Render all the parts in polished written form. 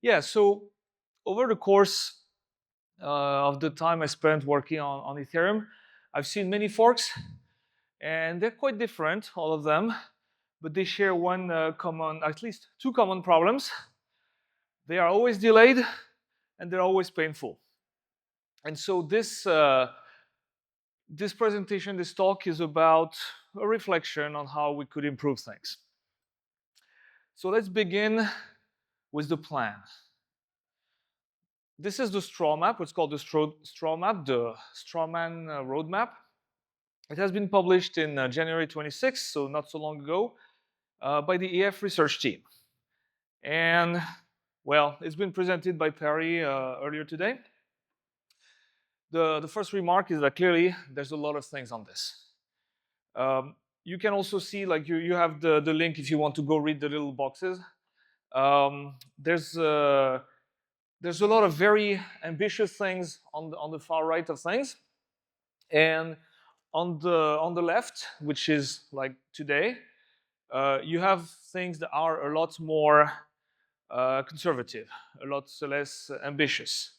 Yeah, so over the course of the time I spent working on Ethereum, I've seen many forks, and they're quite different, all of them, but they share one common, at least two common problems. They are always delayed, and they're always painful. And so this presentation, this talk is about a reflection on how we could improve things. So let's begin with the plan. This is the straw map, what's called the straw map, the strawman roadmap. It has been published in January 26th, so not so long ago, by the EF research team. And, well, it's been presented by Perry earlier today. The first remark is that clearly there's a lot of things on this. You can also see, like, you have the link if you want to go read the little boxes. There's a lot of very ambitious things on the far right of things, and on the left, which is like today, you have things that are a lot more conservative, a lot less ambitious,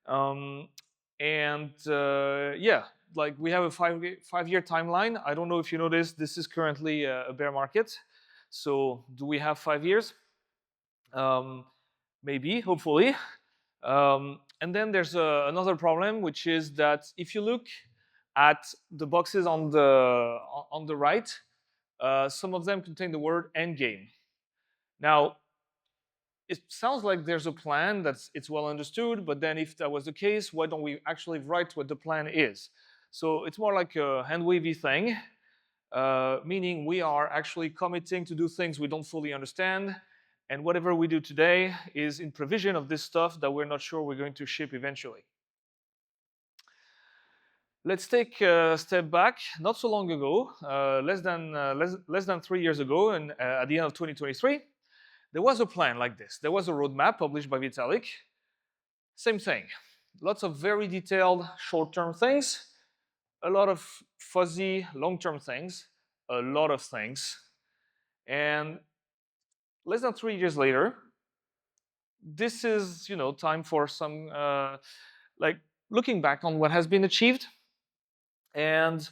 and yeah, like we have a five-year timeline. I don't know if you know this. This is currently a bear market. So do we have 5 years? Maybe, hopefully. And then there's another problem, which is that if you look at the boxes on the right, some of them contain the word endgame. Now, it sounds like there's a plan it's well understood, but then if that was the case, why don't we actually write what the plan is? So it's more like a hand-wavy thing, meaning we are actually committing to do things we don't fully understand, and whatever we do today is in provision of this stuff that we're not sure we're going to ship eventually. Let's take a step back. Not so long ago, less than 3 years ago, and at the end of 2023, there was a plan like this. There was a roadmap published by Vitalik. Same thing. Lots of very detailed short-term things, a lot of fuzzy long-term things, a lot of things. And less than 3 years later, this is, time for some, like, looking back on what has been achieved. And,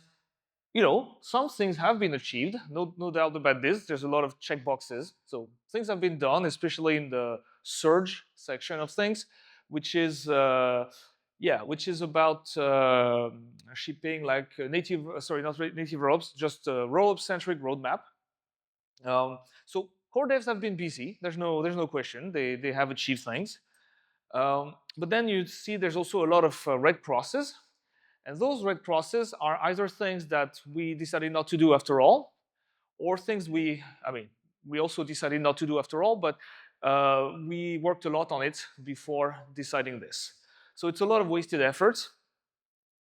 some things have been achieved, no doubt about this. There's a lot of check boxes. So things have been done, especially in the surge section of things, which is about shipping like native, not native rollups, just a rollup-centric roadmap. So core devs have been busy. There's no question. They have achieved things. But then you see there's also a lot of red crosses. And those red crosses are either things that we decided not to do after all, or things we also decided not to do after all, but we worked a lot on it before deciding this. So it's a lot of wasted effort.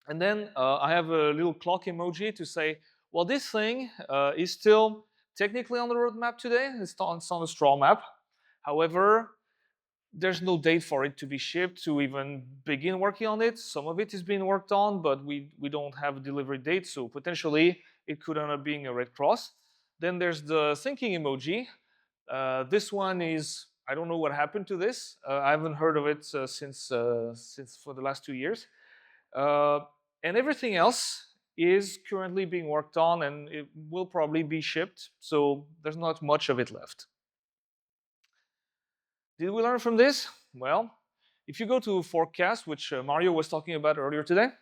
And then I have a little clock emoji to say, well, this thing is still technically on the roadmap today. It's on a straw map. However, there's no date for it to be shipped to even begin working on it. Some of it is being worked on, but we don't have a delivery date, so potentially it could end up being a red cross. Then there's the thinking emoji. This one is, I don't know what happened to this. I haven't heard of it since for the last 2 years. And everything else is currently being worked on, and it will probably be shipped, so there's not much of it left. Did we learn from this? Well, if you go to forecast, which Mario was talking about earlier today,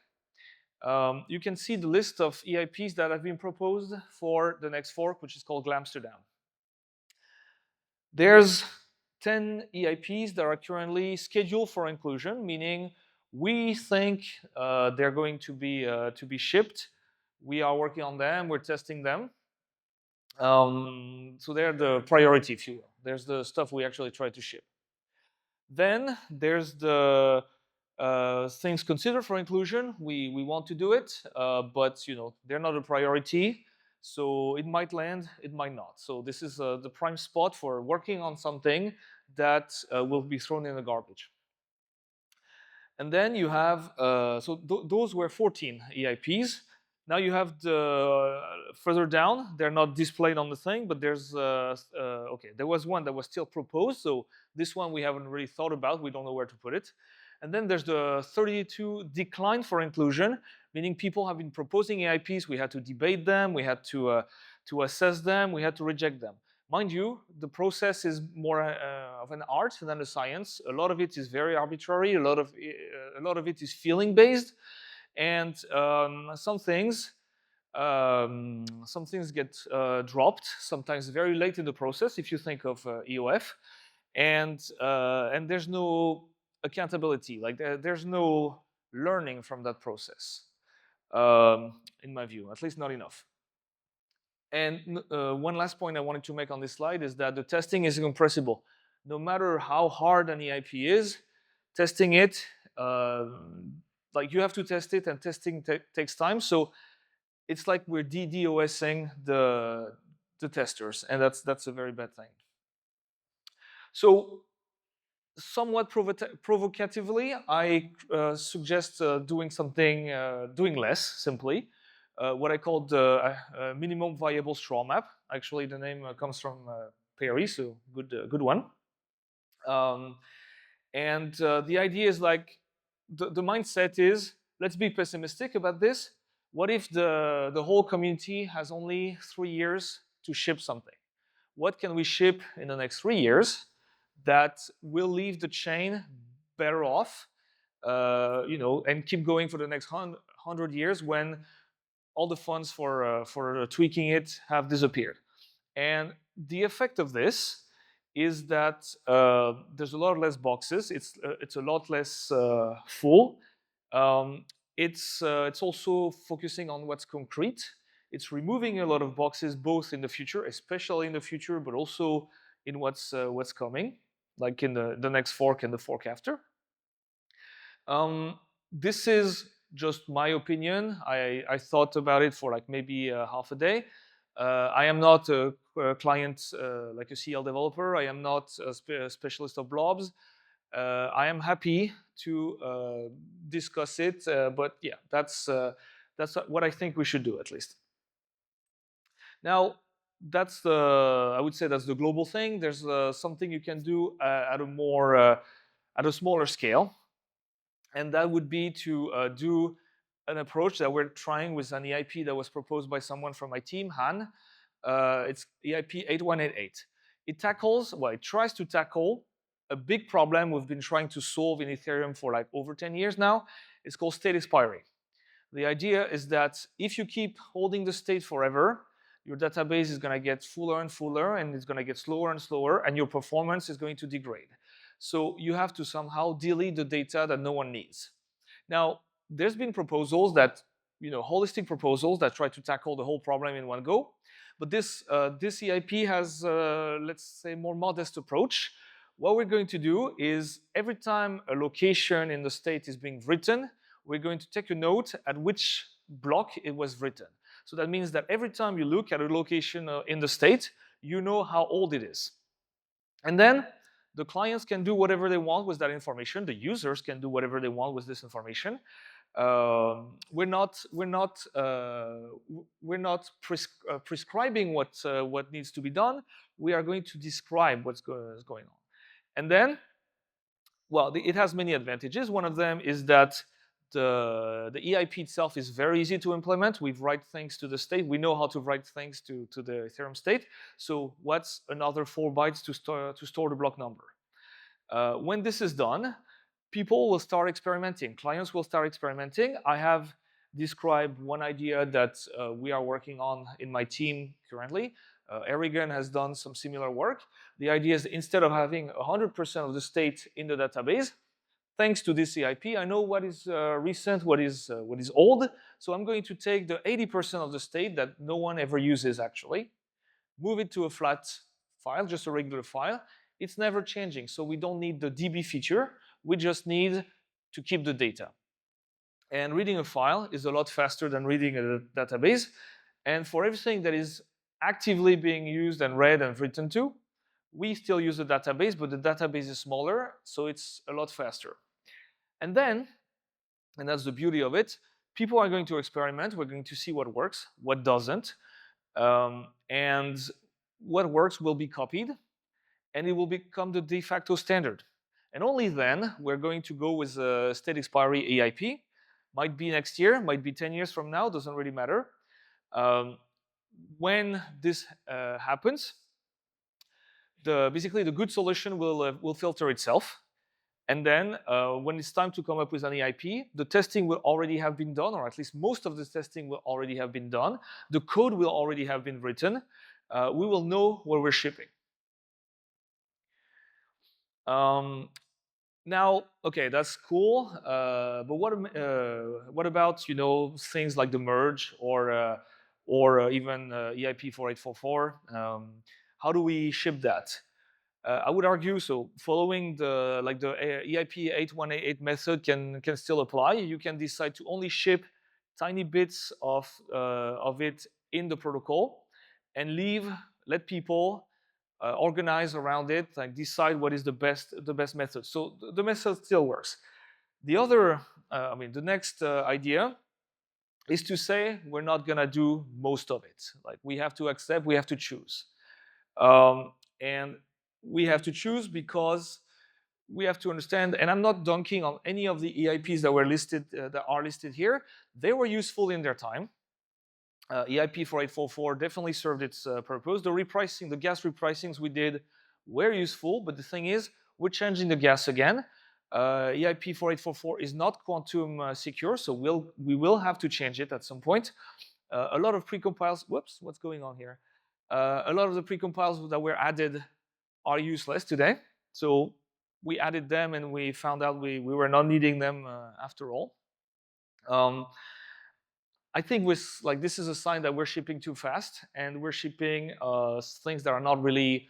you can see the list of EIPs that have been proposed for the next fork, which is called Glamsterdam. There's 10 EIPs that are currently scheduled for inclusion, meaning we think they're going to be shipped. We are working on them. We're testing them. So they're the priority, if you will. There's the stuff we actually try to ship. Then there's the things considered for inclusion. We want to do it, but they're not a priority. So it might land, it might not. So this is the prime spot for working on something that will be thrown in the garbage. And then you have, those were 14 EIPs. Now you have the further down. They're not displayed on the thing, but there's okay. There was one that was still proposed, so this one we haven't really thought about. We don't know where to put it. And then there's the 32 declined for inclusion, meaning people have been proposing AIPs. We had to debate them. We had to assess them. We had to reject them. Mind you, the process is more of an art than a science. A lot of it is very arbitrary. A lot of it is feeling based, and some things get dropped sometimes very late in the process. If you think of EOF, and there's no accountability, like there's no learning from that process, in my view, at least not enough. And one last point I wanted to make on this slide is that the testing is incompressible. No matter how hard an EIP is, testing it, like you have to test it, and testing takes time. So it's like we're DDoSing the testers, and that's a very bad thing. So somewhat provocatively, I suggest doing less simply. What I called the minimum viable straw map. Actually, the name comes from Perry, so good one. And the idea is like the mindset is, let's be pessimistic about this. What if the whole community has only 3 years to ship something? What can we ship in the next 3 years that will leave the chain better off, and keep going for the next 100 years when all the funds for tweaking it have disappeared? And the effect of this is that there's a lot less boxes. It's a lot less full. It's also focusing on what's concrete. It's removing a lot of boxes, both in the future, especially in the future, but also in what's coming, like in the next fork and the fork after. This is just my opinion. I thought about it for like maybe half a day. I am not a client like a CL developer. I am not a specialist of blobs. I am happy to discuss it, but yeah, that's what I think we should do, at least. Now, I would say that's the global thing. There's something you can do at a smaller scale, and that would be to do an approach that we're trying with an EIP that was proposed by someone from my team, Han. It's EIP 8188. It tries to tackle a big problem we've been trying to solve in Ethereum for like over 10 years now. It's called state expiry. The idea is that if you keep holding the state forever, your database is going to get fuller and fuller, and it's going to get slower and slower, and your performance is going to degrade. So you have to somehow delete the data that no one needs. Now, there's been proposals holistic proposals that try to tackle the whole problem in one go. But this EIP has, let's say, more modest approach. What we're going to do is every time a location in the state is being written, we're going to take a note at which block it was written. So that means that every time you look at a location in the state, you know how old it is. And then the clients can do whatever they want with that information. The users can do whatever they want with this information. We're not prescribing what needs to be done. We are going to describe what's going on. And then, well, it has many advantages. One of them is that the EIP itself is very easy to implement. We write things to the state. We know how to write things to the Ethereum state. So what's another 4 bytes to store the block number? When this is done, people will start experimenting. Clients will start experimenting. I have described one idea that we are working on in my team currently. Erigan has done some similar work. The idea is, instead of having 100% of the state in the database, thanks to this EIP, I know what is recent, what is old. So I'm going to take the 80% of the state that no one ever uses actually, move it to a flat file, just a regular file. It's never changing, so we don't need the DB feature. We just need to keep the data. And reading a file is a lot faster than reading a database. And for everything that is actively being used and read and written to, we still use the database, but the database is smaller, so it's a lot faster. And then, and that's the beauty of it, people are going to experiment. We're going to see what works, what doesn't, and what works will be copied, and it will become the de facto standard. And only then we're going to go with a state expiry EIP. Might be next year, might be 10 years from now, doesn't really matter. When this happens, basically the good solution will filter itself. And then when it's time to come up with an EIP, the testing will already have been done, or at least most of the testing will already have been done. The code will already have been written. We will know where we're shipping. Now, okay, that's cool. But what about things like the merge or even EIP 4844? How do we ship that? I would argue so. Following the EIP 8188 method can still apply. You can decide to only ship tiny bits of it in the protocol, and let people organize around it, like decide what is the best method. So the method still works. The other, the next idea is to say we're not gonna do most of it. Like we have to accept, we have to choose, and we have to choose because we have to understand. And I'm not dunking on any of the EIPs that were listed that are listed here. They were useful in their time. EIP 4844 definitely served its purpose. The gas repricings we did were useful, but the thing is, we're changing the gas again. EIP 4844 is not quantum secure, so we will have to change it at some point. A lot of precompiles. Whoops, what's going on here? A lot of the precompiles that were added are useless today. So we added them, and we found out we were not needing them after all. I think this is a sign that we're shipping too fast, and we're shipping things that are not really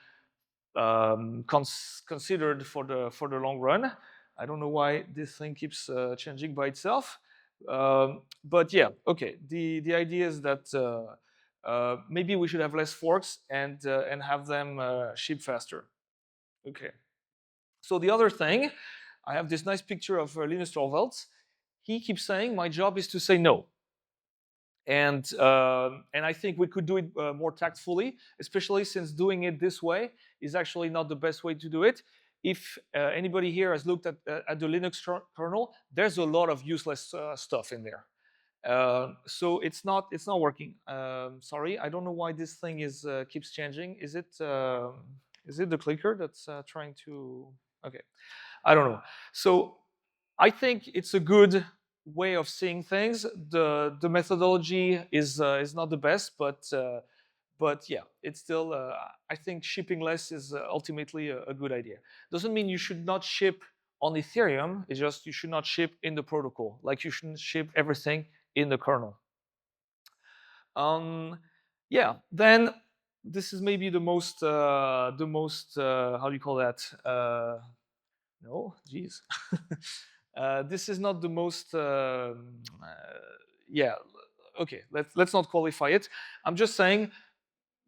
considered for the long run. I don't know why this thing keeps changing by itself, but yeah, okay. The idea is that maybe we should have less forks and have them ship faster. Okay. So the other thing, I have this nice picture of Linus Torvalds. He keeps saying, "My job is to say no." And I think we could do it more tactfully, especially since doing it this way is actually not the best way to do it. If anybody here has looked at the Linux kernel, there's a lot of useless stuff in there. So it's not working. Sorry, I don't know why this thing keeps changing. Is it the clicker that's trying to? Okay, I don't know. So I think it's a good way of seeing things. The methodology is not the best, but yeah, it's still. I think shipping less is ultimately a good idea. Doesn't mean you should not ship on Ethereum. It's just you should not ship in the protocol. Like you shouldn't ship everything in the kernel. Yeah. Then this is maybe the most how do you call that? No, geez. This is not the most. Yeah. Okay. Let's not qualify it. I'm just saying.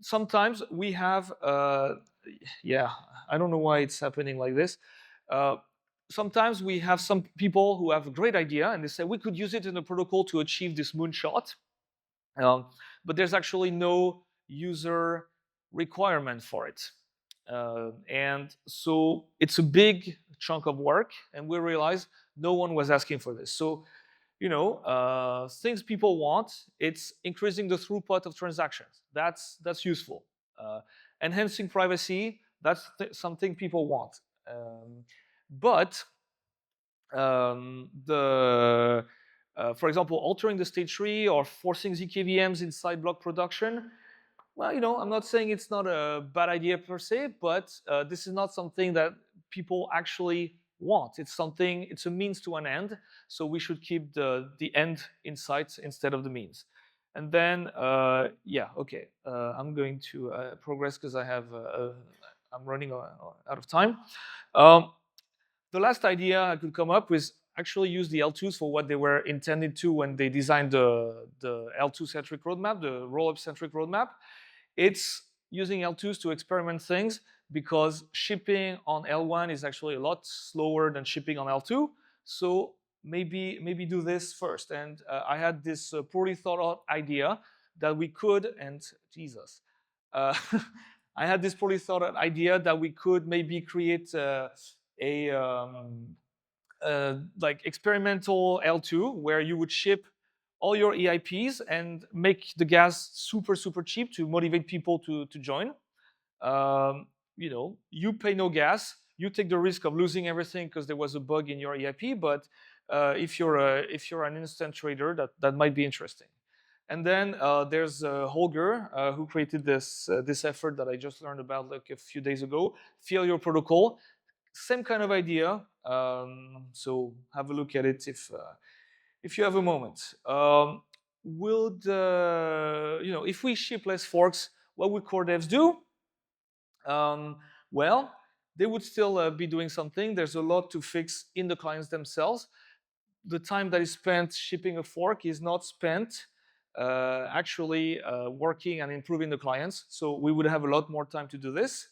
Sometimes we have. Yeah. I don't know why it's happening like this. Sometimes we have some people who have a great idea and they say we could use it in the protocol to achieve this moonshot, but there's actually no user requirement for it. And so it's a big chunk of work, and we realize no one was asking for this. So, things people want, it's increasing the throughput of transactions. That's useful. Enhancing privacy, that's something people want. But for example, altering the state tree or forcing ZKVMs inside block production, well, I'm not saying it's not a bad idea per se, but this is not something that people actually want. It's a means to an end, so we should keep the end in sight instead of the means. And then, yeah, okay, I'm going to progress because I'm running out of time. The last idea I could come up with actually use the L2s for what they were intended to when they designed the L2-centric roadmap, the roll-up-centric roadmap. It's using L2s to experiment things because shipping on L1 is actually a lot slower than shipping on L2. So maybe do this first. And I had this poorly thought out idea that we could, and Jesus, I had this poorly thought out idea that we could maybe create a like experimental L2 where you would ship all your EIPs and make the gas super cheap to motivate people to join. You know, you pay no gas, you take the risk of losing everything because there was a bug in your EIP. But if you're an instant trader, that might be interesting. And then there's Holger who created this effort that I just learned about like a few days ago. Feel your protocol, same kind of idea. So have a look at it if you have a moment. You know, if we ship less forks, what would core devs do? Well, they would still be doing something. There's a lot to fix in the clients themselves. The time that is spent shipping a fork is not spent actually working and improving the clients. So we would have a lot more time to do this.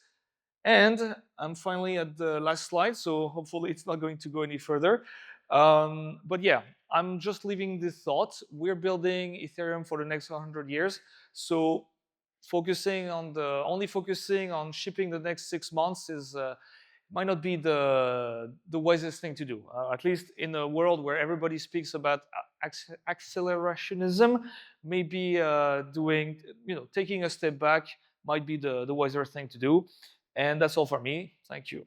And I'm finally at the last slide, so hopefully it's not going to go any further. But yeah, I'm just leaving this thought. We're building Ethereum for the next 100 years. So only focusing on shipping the next 6 months is might not be the wisest thing to do. At least in a world where everybody speaks about accelerationism, maybe taking a step back might be the wiser thing to do. And that's all for me. Thank you.